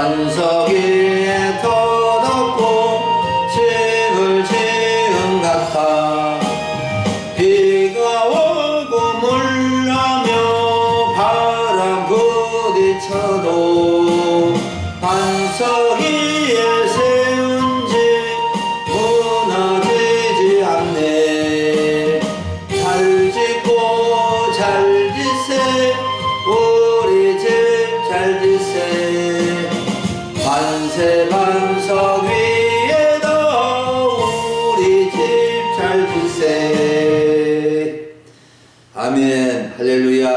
반석에 터덮고 집을 지은 같아 비가 오고 물나며 바람 부딪혀도 반석 위에 세운 집 무너지지 않네. 잘 짓고 잘 짓세 우리 집 잘 짓세 만세 반석 위에다 우리 집 잘 짓세. 아멘. 할렐루야.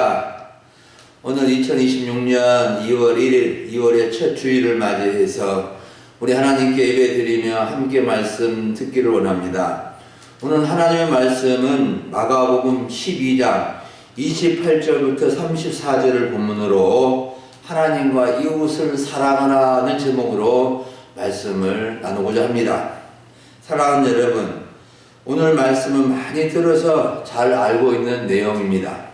오늘 2026년 2월 1일 2월의 첫 주일을 맞이해서 우리 하나님께 예배드리며 함께 말씀 듣기를 원합니다. 오늘 하나님의 말씀은 마가복음 12장 28절부터 34절을 본문으로 하나님과 이웃을 사랑하라는 제목으로 말씀을 나누고자 합니다. 사랑하는 여러분, 오늘 말씀은 많이 들어서 잘 알고 있는 내용입니다.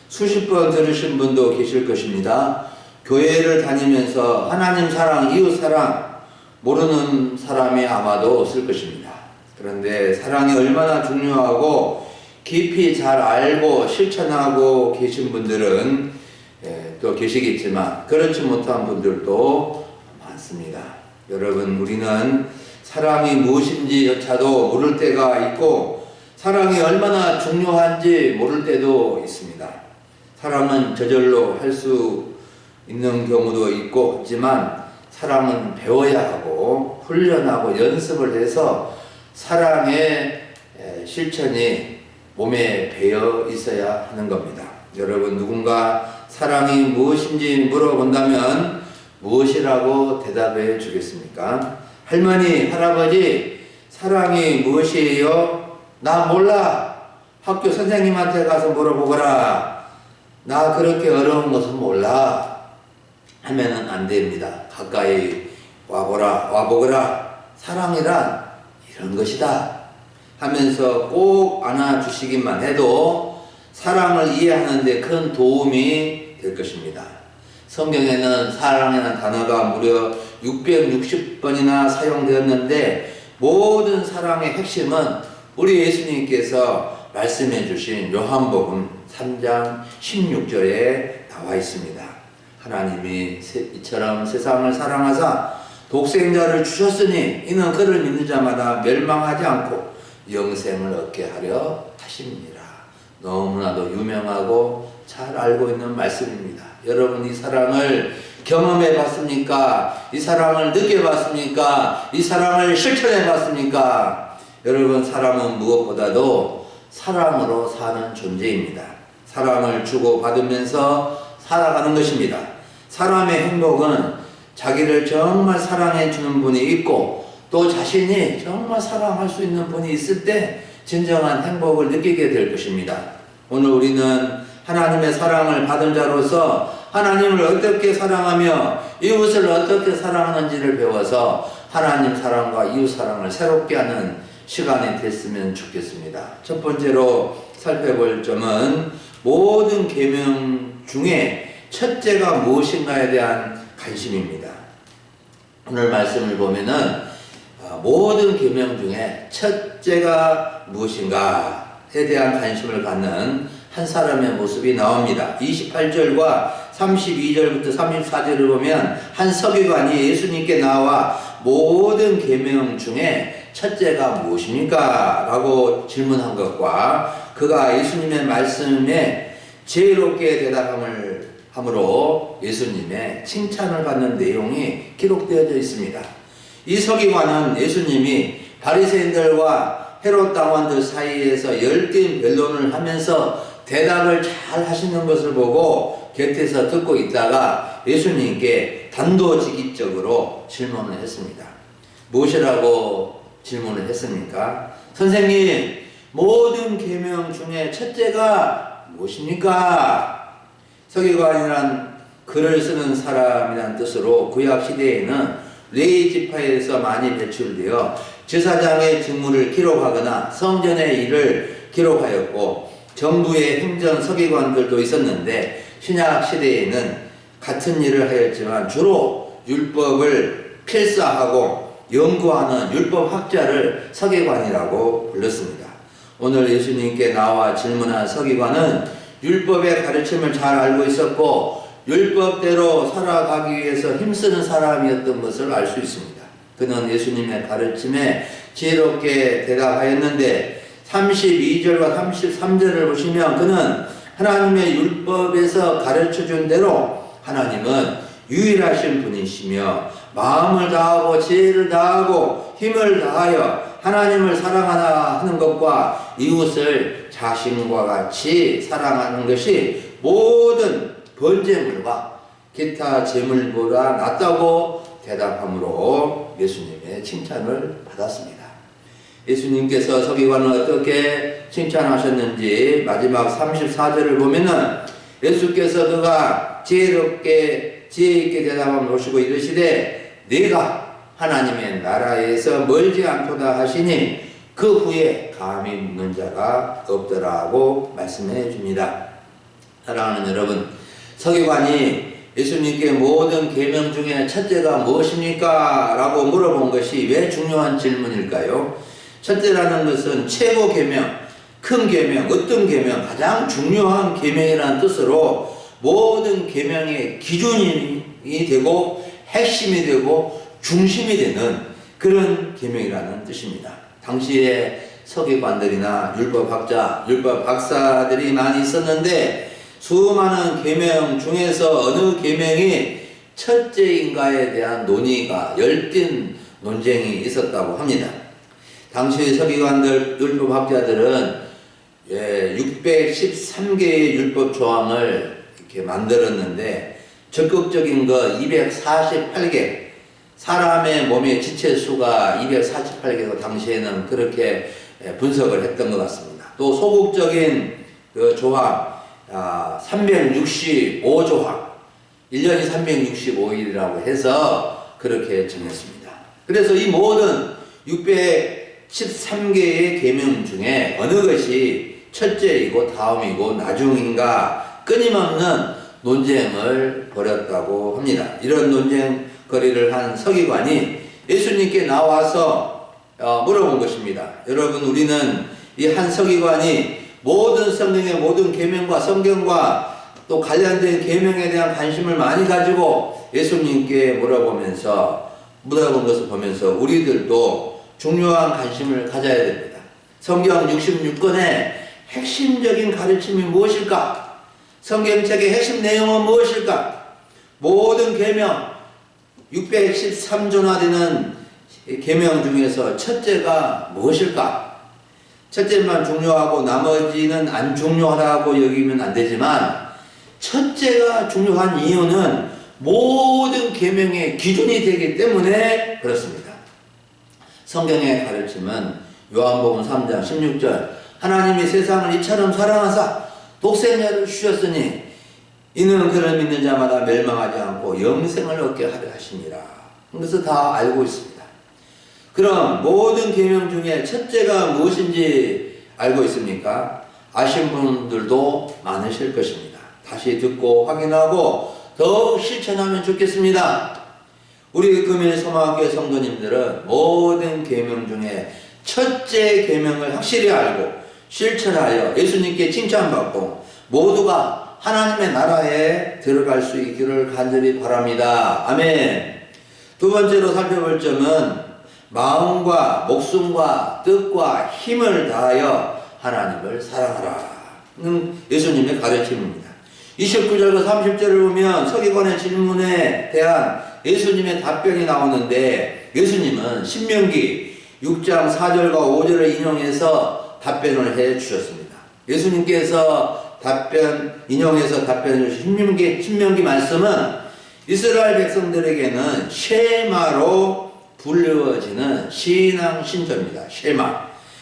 수십 번 들으신 분도 계실 것입니다. 교회를 다니면서 하나님 사랑, 이웃 사랑 모르는 사람이 아마도 없을 것입니다. 그런데 사랑이 얼마나 중요하고 깊이 잘 알고 실천하고 계신 분들은 또 계시겠지만 그렇지 못한 분들도 많습니다. 여러분, 우리는 사랑이 무엇인지조차도 모를 때가 있고 사랑이 얼마나 중요한지 모를 때도 있습니다. 사랑은 저절로 할 수 있는 경우도 있지만 사랑은 배워야 하고 훈련하고 연습을 해서 사랑의 실천이 몸에 배어 있어야 하는 겁니다. 여러분, 누군가 사랑이 무엇인지 물어본다면 무엇이라고 대답해 주겠습니까? 할머니, 할아버지, 사랑이 무엇이에요? 나 몰라. 학교 선생님한테 가서 물어보거라. 나 그렇게 어려운 것은 몰라 하면은 안 됩니다. 가까이 와보거라. 사랑이란 이런 것이다 하면서 꼭 안아주시기만 해도 사랑을 이해하는 데 큰 도움이 될 것입니다. 성경에는 사랑이라는 단어가 무려 660번이나 사용되었는데 모든 사랑의 핵심은 우리 예수님께서 말씀해 주신 요한복음 3장 16절에 나와 있습니다. 하나님이 이처럼 세상을 사랑하사 독생자를 주셨으니 이는 그를 믿는 자마다 멸망하지 않고 영생을 얻게 하려 하십니다. 너무나도 유명하고 잘 알고 있는 말씀입니다. 여러분, 이 사랑을 경험해 봤습니까? 이 사랑을 느껴봤습니까? 이 사랑을 실천해 봤습니까? 여러분, 사람은 무엇보다도 사랑으로 사는 존재입니다. 사랑을 주고받으면서 살아가는 것입니다. 사람의 행복은 자기를 정말 사랑해 주는 분이 있고 또 자신이 정말 사랑할 수 있는 분이 있을 때 진정한 행복을 느끼게 될 것입니다. 오늘 우리는 하나님의 사랑을 받은 자로서 하나님을 어떻게 사랑하며 이웃을 어떻게 사랑하는지를 배워서 하나님 사랑과 이웃 사랑을 새롭게 하는 시간이 됐으면 좋겠습니다. 첫 번째로 살펴볼 점은 모든 계명 중에 첫째가 무엇인가에 대한 관심입니다. 오늘 말씀을 보면은 모든 계명 중에 첫째가 무엇인가에 대한 관심을 갖는 한 사람의 모습이 나옵니다. 28절과 32절부터 34절을 보면 한 서기관이 예수님께 나와 모든 계명 중에 첫째가 무엇입니까? 라고 질문한 것과 그가 예수님의 말씀에 지혜롭게 대답함으로 예수님의 칭찬을 받는 내용이 기록되어져 있습니다. 이 서기관은 예수님이 바리새인들과 헤롯 당원들 사이에서 열띤 변론을 하면서 대답을 잘 하시는 것을 보고 곁에서 듣고 있다가 예수님께 단도직입적으로 질문을 했습니다. 무엇이라고 질문을 했습니까? 선생님, 모든 계명 중에 첫째가 무엇입니까? 서기관이란 글을 쓰는 사람이란 뜻으로 구약 시대에는 레위 지파에서 많이 배출되어 제사장의 직무를 기록하거나 성전의 일을 기록하였고 정부의 행정 서기관들도 있었는데 신약 시대에는 같은 일을 하였지만 주로 율법을 필사하고 연구하는 율법학자를 서기관이라고 불렀습니다. 오늘 예수님께 나와 질문한 서기관은 율법의 가르침을 잘 알고 있었고 율법대로 살아가기 위해서 힘쓰는 사람이었던 것을 알 수 있습니다. 그는 예수님의 가르침에 지혜롭게 대답하였는데 32절과 33절을 보시면 그는 하나님의 율법에서 가르쳐준 대로 하나님은 유일하신 분이시며 마음을 다하고 지혜를 다하고 힘을 다하여 하나님을 사랑하나 하는 것과 이웃을 자신과 같이 사랑하는 것이 모든 번제물과 기타 제물보다 낫다고 대답함으로 예수님의 칭찬을 받았습니다. 예수님께서 서기관을 어떻게 칭찬하셨는지 마지막 34절을 보면은 예수께서 그가 지혜 있게 대답함을 보시고 이르시되 네가 하나님의 나라에서 멀지 않도다 하시니 그 후에 감히 묻는 자가 없더라고 말씀해 줍니다. 사랑하는 여러분, 서기관이 예수님께 모든 계명 중에 첫째가 무엇입니까? 라고 물어본 것이 왜 중요한 질문일까요? 첫째라는 것은 최고 계명, 큰 계명, 어떤 계명, 가장 중요한 계명이라는 뜻으로 모든 계명의 기준이 되고 핵심이 되고 중심이 되는 그런 계명이라는 뜻입니다. 당시에 서기관들이나 율법학자, 율법박사들이 많이 있었는데 수많은 계명 중에서 어느 계명이 첫째인가에 대한 논의가 열띤 논쟁이 있었다고 합니다. 당시 서기관들, 율법학자들은 613개의 율법 조항을 이렇게 만들었는데 적극적인 거 248개, 사람의 몸의 지체 수가 248개고 당시에는 그렇게 분석을 했던 것 같습니다. 또 소극적인 그 조항 365조항, 1년이 365일이라고 해서 그렇게 정했습니다. 그래서 이 모든 613개의 계명 중에 어느 것이 첫째이고 다음이고 나중인가 끊임없는 논쟁을 벌였다고 합니다. 이런 논쟁거리를 한 서기관이 예수님께 나와서 물어본 것입니다. 여러분, 우리는 이 한 서기관이 모든 성경의 모든 계명과 성경과 또 관련된 계명에 대한 관심을 많이 가지고 예수님께 물어본 것을 보면서 우리들도 중요한 관심을 가져야 됩니다. 성경 66권의 핵심적인 가르침이 무엇일까? 성경책의 핵심 내용은 무엇일까? 모든 계명 613조나 되는 계명 중에서 첫째가 무엇일까? 첫째만 중요하고 나머지는 안 중요하다고 여기면 안 되지만 첫째가 중요한 이유는 모든 계명의 기준이 되기 때문에 그렇습니다. 성경의 가르침은 요한복음 3장 16절 하나님이 세상을 이처럼 사랑하사 독생자를 주셨으니 이는 그를 믿는 자마다 멸망하지 않고 영생을 얻게 하려 하시니라. 그것을 다 알고 있습니다. 그럼 모든 계명 중에 첫째가 무엇인지 알고 있습니까? 아신 분들도 많으실 것입니다. 다시 듣고 확인하고 더욱 실천하면 좋겠습니다. 우리 금일 소망학교의 성도님들은 모든 계명 중에 첫째 계명을 확실히 알고 실천하여 예수님께 칭찬받고 모두가 하나님의 나라에 들어갈 수 있기를 간절히 바랍니다. 아멘. 두 번째로 살펴볼 점은 마음과 목숨과 뜻과 힘을 다하여 하나님을 사랑하라. 예수님의 가르침입니다. 29절과 30절을 보면 서기관의 질문에 대한 예수님의 답변이 나오는데 예수님은 신명기 6장 4절과 5절을 인용해서 답변을 해 주셨습니다. 예수님께서 인용해서 답변해 주신 신명기 말씀은 이스라엘 백성들에게는 쉐마로 불리워지는 신앙 신조입니다.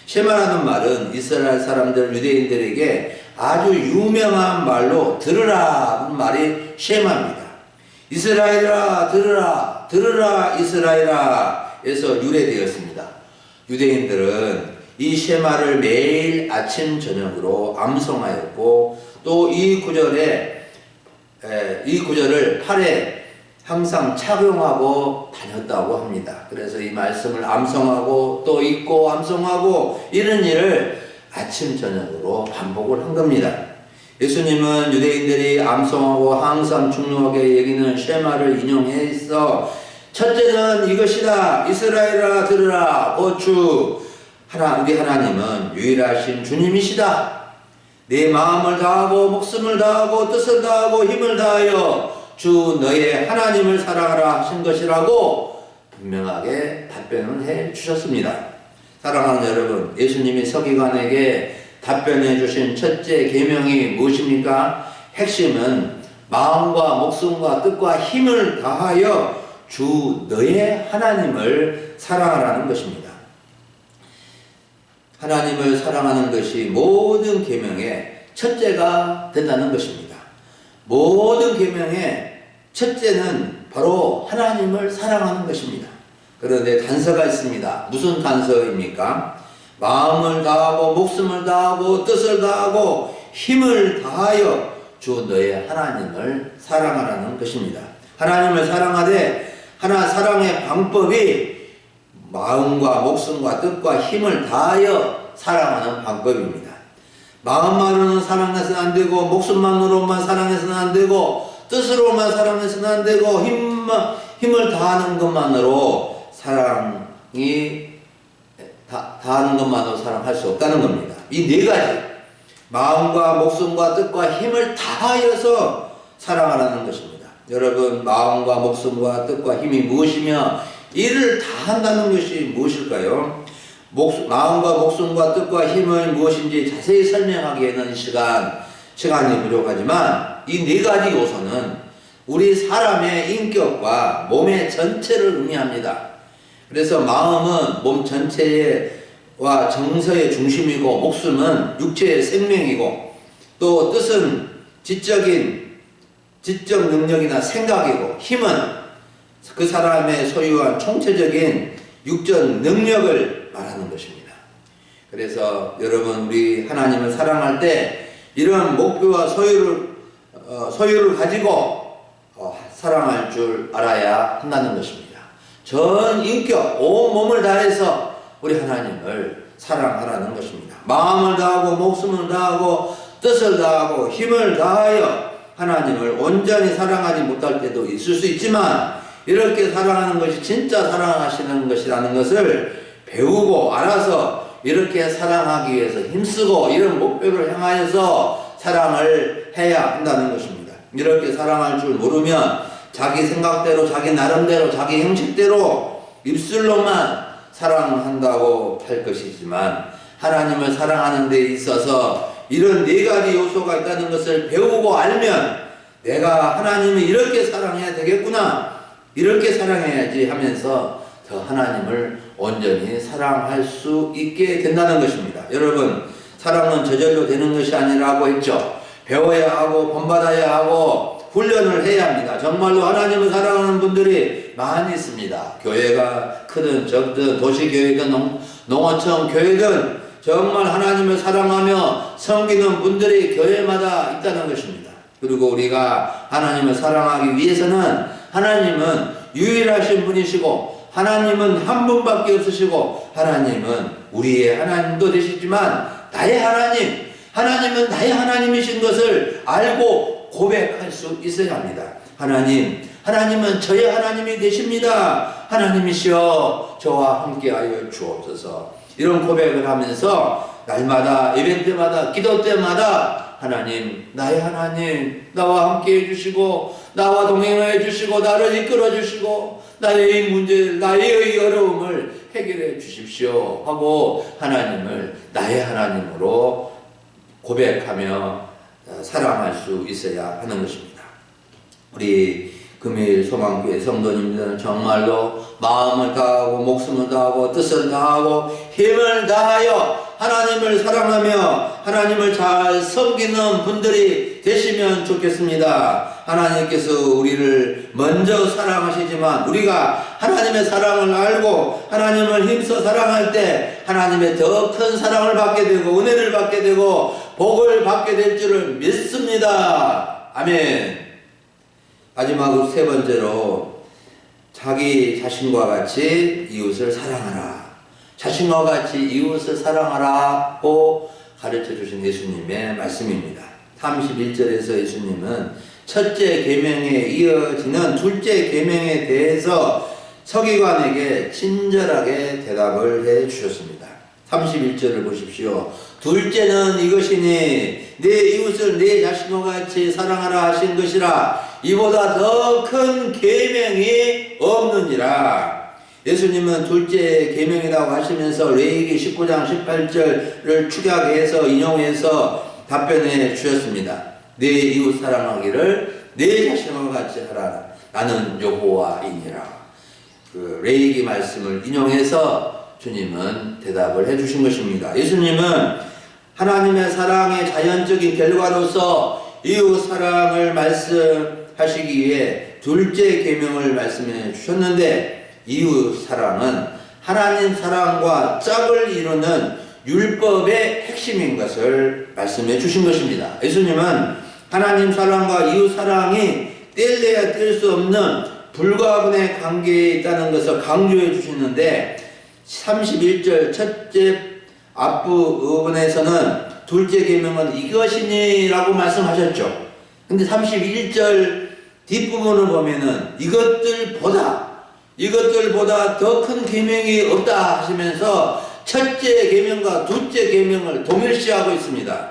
쉐마라는 말은 이스라엘 사람들 유대인들에게 아주 유명한 말로 들으라는 말이 쉐마입니다. 이스라엘아 들으라, 들으라 이스라엘아 에서 유래되었습니다. 유대인들은 이 쉐마를 매일 아침 저녁으로 암송하였고 또 이 구절을 팔에 항상 착용하고 다녔다고 합니다. 그래서 이 말씀을 암송하고 또 읽고 암송하고 이런 일을 아침 저녁으로 반복을 한 겁니다. 예수님은 유대인들이 암송하고 항상 중요하게 여기는 쉐마를 인용해서 첫째는 이것이다. 이스라엘아 들으라. 주 우리 하나님은 유일하신 주님이시다. 내 마음을 다하고 목숨을 다하고 뜻을 다하고 힘을 다하여 주 너의 하나님을 사랑하라 하신 것이라고 분명하게 답변을 해 주셨습니다. 사랑하는 여러분, 예수님이 서기관에게 답변해 주신 첫째 계명이 무엇입니까? 핵심은 마음과 목숨과 뜻과 힘을 다하여 주 너의 하나님을 사랑하라는 것입니다. 하나님을 사랑하는 것이 모든 계명의 첫째가 된다는 것입니다. 모든 계명의 첫째는 바로 하나님을 사랑하는 것입니다. 그런데 단서가 있습니다. 무슨 단서입니까? 마음을 다하고 목숨을 다하고 뜻을 다하고 힘을 다하여 주 너의 하나님을 사랑하라는 것입니다. 하나님을 사랑하되 사랑의 방법이 마음과 목숨과 뜻과 힘을 다하여 사랑하는 방법입니다. 마음만으로는 사랑해서는 안 되고 목숨만으로만 사랑해서는 안 되고 뜻으로만 사랑해서는 안 되고 힘을 다하는 것만으로 다하는 것만으로 사랑할 수 없다는 겁니다. 이 네 가지 마음과 목숨과 뜻과 힘을 다하여서 사랑하라는 것입니다. 여러분, 마음과 목숨과 뜻과 힘이 무엇이며 이를 다한다는 것이 무엇일까요? 마음과 목숨과 뜻과 힘은 무엇인지 자세히 설명하기에는 시간이 부족하지만 이 네 가지 요소는 우리 사람의 인격과 몸의 전체를 의미합니다. 그래서 마음은 몸 전체와 정서의 중심이고 목숨은 육체의 생명이고 또 뜻은 지적 능력이나 생각이고 힘은 그 사람의 소유한 총체적인 육적 능력을 말하는 것입니다. 그래서 여러분, 우리 하나님을 사랑할 때 이런 목표와 소유를 가지고 사랑할 줄 알아야 한다는 것입니다. 전 인격, 온 몸을 다해서 우리 하나님을 사랑하라는 것입니다. 마음을 다하고 목숨을 다하고 뜻을 다하고 힘을 다하여 하나님을 온전히 사랑하지 못할 때도 있을 수 있지만 이렇게 사랑하는 것이 진짜 사랑하시는 것이라는 것을 배우고 알아서 이렇게 사랑하기 위해서 힘쓰고 이런 목표를 향하여서 사랑을 해야 한다는 것입니다. 이렇게 사랑할 줄 모르면 자기 생각대로 자기 나름대로 자기 형식대로 입술로만 사랑한다고 할 것이지만 하나님을 사랑하는 데 있어서 이런 네 가지 요소가 있다는 것을 배우고 알면 내가 하나님을 이렇게 사랑해야 되겠구나, 이렇게 사랑해야지 하면서 더 하나님을 온전히 사랑할 수 있게 된다는 것입니다. 여러분, 사랑은 저절로 되는 것이 아니라고 했죠. 배워야 하고 본받아야 하고 훈련을 해야 합니다. 정말로 하나님을 사랑하는 분들이 많이 있습니다. 교회가 크든 적든 도시교회든 농어촌 교회든 정말 하나님을 사랑하며 섬기는 분들이 교회마다 있다는 것입니다. 그리고 우리가 하나님을 사랑하기 위해서는 하나님은 유일하신 분이시고 하나님은 한 분밖에 없으시고 하나님은 우리의 하나님도 되시지만 나의 하나님은 나의 하나님이신 것을 알고 고백할 수 있어야 합니다. 하나님은 저의 하나님이 되십니다. 하나님이시여 저와 함께하여 주옵소서. 이런 고백을 하면서 날마다 예배 때마다 기도 때마다 하나님, 나의 하나님, 나와 함께 해주시고 나와 동행해 주시고 나를 이끌어 주시고 나의 문제, 나의 어려움을 해결해 주십시오 하고 하나님을 나의 하나님으로 고백하며 사랑할 수 있어야 하는 것입니다. 우리 금일 소망교회 성도님들은 정말로 마음을 다하고 목숨을 다하고 뜻을 다하고 힘을 다하여 하나님을 사랑하며 하나님을 잘 섬기는 분들이 되시면 좋겠습니다. 하나님께서 우리를 먼저 사랑하시지만 우리가 하나님의 사랑을 알고 하나님을 힘써 사랑할 때 하나님의 더 큰 사랑을 받게 되고 은혜를 받게 되고 복을 받게 될 줄을 믿습니다. 아멘. 마지막으로 세 번째로 자기 자신과 같이 이웃을 사랑하라. 자신과 같이 이웃을 사랑하라고 가르쳐 주신 예수님의 말씀입니다. 31절에서 예수님은 첫째 계명에 이어지는 둘째 계명에 대해서 서기관에게 친절하게 대답을 해 주셨습니다. 31절을 보십시오. 둘째는 이것이니 내 이웃을 내 자신과 같이 사랑하라 하신 것이라. 이보다 더 큰 계명이 없느니라. 예수님은 둘째 계명이라고 하시면서 레위기 19장 18절을 축약해서 인용해서 답변해 주셨습니다. 내 이웃 사랑하기를 내 자신과 같이 하라. 나는 여호와이니라. 그 레위기 말씀을 인용해서 주님은 대답을 해 주신 것입니다. 예수님은 하나님의 사랑의 자연적인 결과로서 이웃 사랑을 말씀하시기 위해 둘째 계명을 말씀해 주셨는데, 이웃 사랑은 하나님 사랑과 짝을 이루는 율법의 핵심인 것을 말씀해 주신 것입니다. 예수님은 하나님 사랑과 이웃 사랑이 뗄래야 뗄 수 없는 불가분의 관계에 있다는 것을 강조해 주시는데, 31절 첫째 앞부분에서는 둘째 계명은 이것이니라고 말씀하셨죠. 근데 31절 뒷부분을 보면은 이것들보다 더 큰 계명이 없다 하시면서 첫째 계명과 둘째 계명을 동일시하고 있습니다.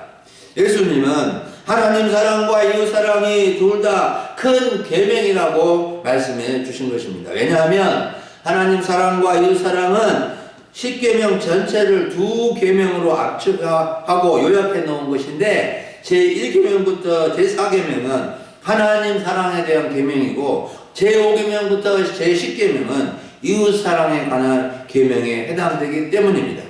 예수님은 하나님 사랑과 이웃 사랑이 둘 다 큰 계명이라고 말씀해 주신 것입니다. 왜냐하면 하나님 사랑과 이웃 사랑은 10계명 전체를 두 계명으로 압축하고 요약해 놓은 것인데, 제1계명부터 제4계명은 하나님 사랑에 대한 계명이고, 제5계명부터 제10계명은 이웃 사랑에 관한 계명에 해당되기 때문입니다.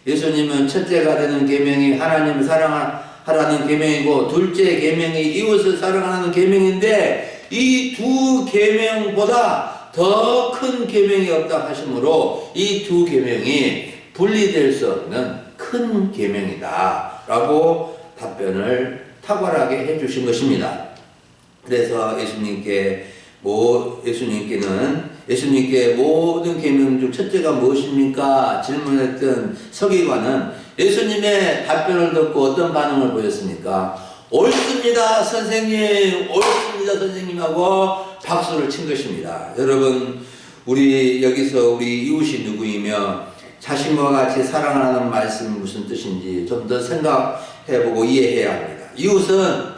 예수님은 첫째가 되는 계명이 하나님을 사랑하라는 계명이고, 둘째 계명이 이웃을 사랑하는 계명인데, 이 두 계명보다 더 큰 계명이 없다 하시므로 이 두 계명이 분리될 수 없는 큰 계명이다 라고 답변을 탁월하게 해주신 것입니다. 그래서 예수님께 모든 계명 중 첫째가 무엇입니까? 질문했던 서기관은 예수님의 답변을 듣고 어떤 반응을 보였습니까? 옳습니다 선생님, 옳습니다 선생님 하고 박수를 친 것입니다. 여러분, 우리 여기서 우리 이웃이 누구이며 자신과 같이 사랑하는 말씀이 무슨 뜻인지 좀 더 생각해보고 이해해야 합니다. 이웃은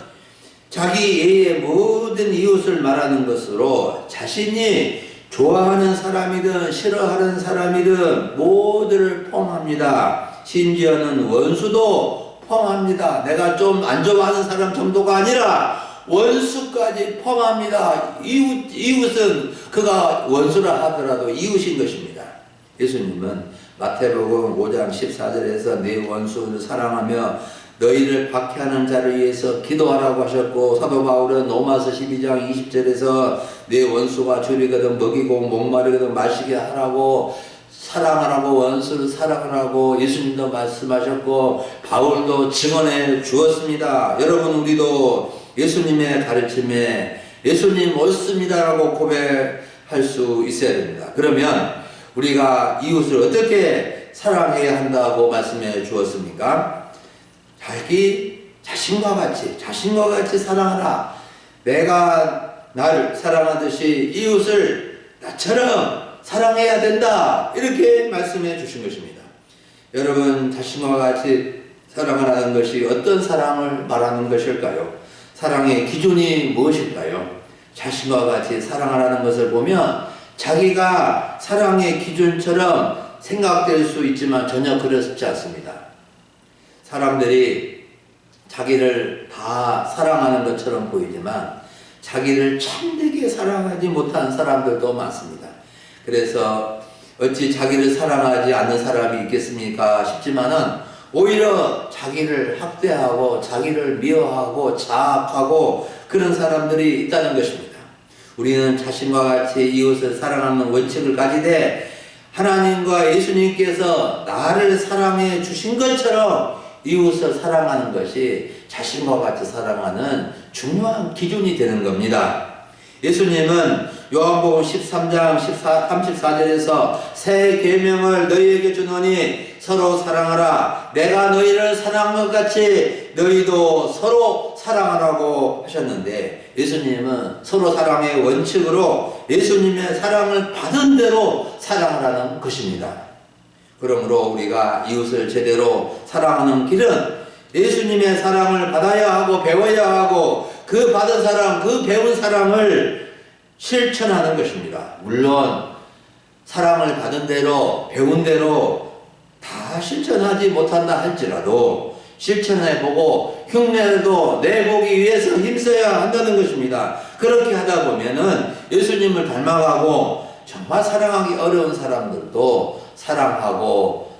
자기 외의 모든 이웃을 말하는 것으로 자신이 좋아하는 사람이든 싫어하는 사람이든 모두를 포함합니다. 심지어는 원수도 포함합니다. 내가 좀 안 좋아하는 사람 정도가 아니라 원수까지 포함합니다. 이웃은 그가 원수라 하더라도 이웃인 것입니다. 예수님은 마태복음 5장 14절에서 내 원수를 사랑하며 너희를 박해하는 자를 위해서 기도하라고 하셨고, 사도 바울은 로마서 12장 20절에서 내 원수가 줄이거든 먹이고 목마르거든 마시게 하라고, 사랑하라고, 원수를 사랑하라고 예수님도 말씀하셨고 바울도 증언해 주었습니다. 여러분, 우리도 예수님의 가르침에 예수님 옳습니다라고 고백할 수 있어야 됩니다. 그러면 우리가 이웃을 어떻게 사랑해야 한다고 말씀해 주었습니까? 자기 자신과 같이 사랑하라. 내가 나를 사랑하듯이 이웃을 나처럼 사랑해야 된다. 이렇게 말씀해 주신 것입니다. 여러분, 자신과 같이 사랑하라는 것이 어떤 사랑을 말하는 것일까요? 사랑의 기준이 무엇일까요? 자신과 같이 사랑하라는 것을 보면 자기가 사랑의 기준처럼 생각될 수 있지만 전혀 그렇지 않습니다. 사람들이 자기를 다 사랑하는 것처럼 보이지만 자기를 참되게 사랑하지 못한 사람들도 많습니다. 그래서 어찌 자기를 사랑하지 않는 사람이 있겠습니까 싶지만은 오히려 자기를 학대하고 자기를 미워하고 자학하고 그런 사람들이 있다는 것입니다. 우리는 자신과 같이 이웃을 사랑하는 원칙을 가지되 하나님과 예수님께서 나를 사랑해 주신 것처럼 이웃을 사랑하는 것이 자신과 같이 사랑하는 중요한 기준이 되는 겁니다. 예수님은 요한복음 13장 34절에서 새 계명을 너희에게 주노니 서로 사랑하라. 내가 너희를 사랑한 것 같이 너희도 서로 사랑하라고 하셨는데, 예수님은 서로 사랑의 원칙으로 예수님의 사랑을 받은 대로 사랑하라는 것입니다. 그러므로 우리가 이웃을 제대로 사랑하는 길은 예수님의 사랑을 받아야 하고 배워야 하고, 그 받은 사랑, 그 배운 사랑을 실천하는 것입니다. 물론 사랑을 받은 대로 배운 대로 다 실천하지 못한다 할지라도 실천해보고 흉내도 내보기 위해서 힘써야 한다는 것입니다. 그렇게 하다 보면은 예수님을 닮아가고 정말 사랑하기 어려운 사람들도 사랑하고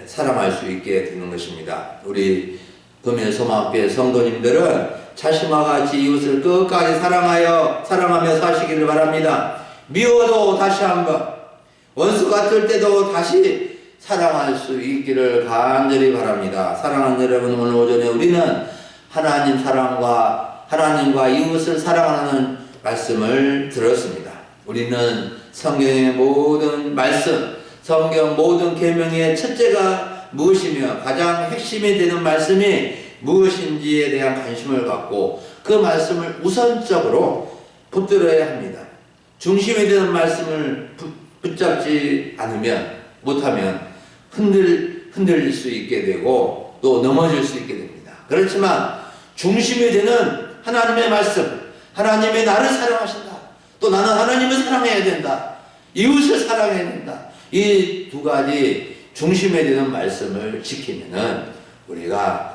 사랑할 수 있게 되는 것입니다. 우리 금일소망교회 성도님들은 자신과 같이 이웃을 끝까지 사랑하며 사시기를 바랍니다. 미워도 다시 한번, 원수 같을 때도 다시 사랑할 수 있기를 간절히 바랍니다. 사랑하는 여러분, 오늘 오전에 우리는 하나님과 이웃을 사랑하는 말씀을 들었습니다. 우리는 성경의 모든 말씀, 성경 모든 계명의 첫째가 무엇이며 가장 핵심이 되는 말씀이 무엇인지에 대한 관심을 갖고 그 말씀을 우선적으로 붙들어야 합니다. 중심이 되는 말씀을 붙잡지 못하면 흔들릴 수 있게 되고 또 넘어질 수 있게 됩니다. 그렇지만 중심이 되는 하나님의 말씀, 하나님이 나를 사랑하신다, 또 나는 하나님을 사랑해야 된다, 이웃을 사랑해야 된다, 이 두 가지 중심이 되는 말씀을 지키면은 우리가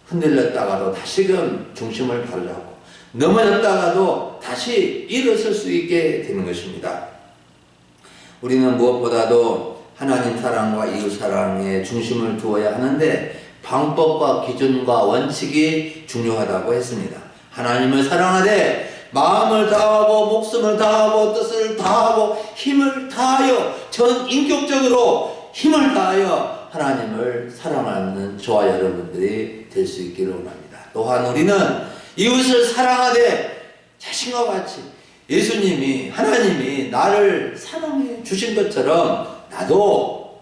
흔들렸다가도 다시금 중심을 바로잡고 넘어졌다가도 다시 일어설 수 있게 되는 것입니다. 우리는 무엇보다도 하나님 사랑과 이웃 사랑에 중심을 두어야 하는데 방법과 기준과 원칙이 중요하다고 했습니다. 하나님을 사랑하되 마음을 다하고 목숨을 다하고 뜻을 다하고 힘을 다하여 전 인격적으로 힘을 다하여 하나님을 사랑하는 저와 여러분들이 될 수 있기를 원합니다. 또한 우리는 이웃을 사랑하되 자신과 같이 하나님이 나를 사랑해 주신 것처럼 나도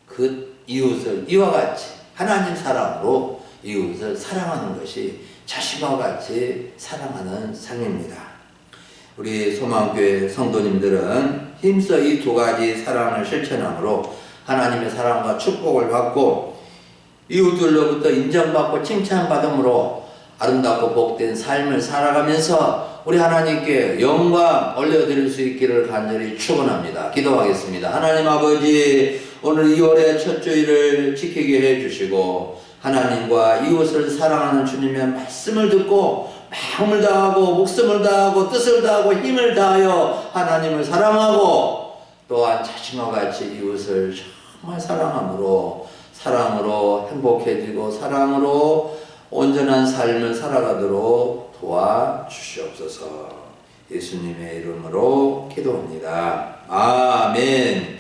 그 이웃을 이와 같이 하나님 사랑으로 이웃을 사랑하는 것이 자신과 같이 사랑하는 삶입니다. 우리 소망교회 성도님들은 힘써 이 두 가지 사랑을 실천함으로 하나님의 사랑과 축복을 받고 이웃들로부터 인정받고 칭찬받음으로 아름답고 복된 삶을 살아가면서 우리 하나님께 영광 올려드릴 수 있기를 간절히 축원합니다. 기도하겠습니다. 하나님 아버지, 오늘 2월의 첫 주일을 지키게 해주시고 하나님과 이웃을 사랑하는 주님의 말씀을 듣고 마음을 다하고 목숨을 다하고 뜻을 다하고 힘을 다하여 하나님을 사랑하고 또한 자신과 같이 이웃을 정말 사랑으로 행복해지고 사랑으로 온전한 삶을 살아가도록 도와주시옵소서. 예수님의 이름으로 기도합니다. 아멘.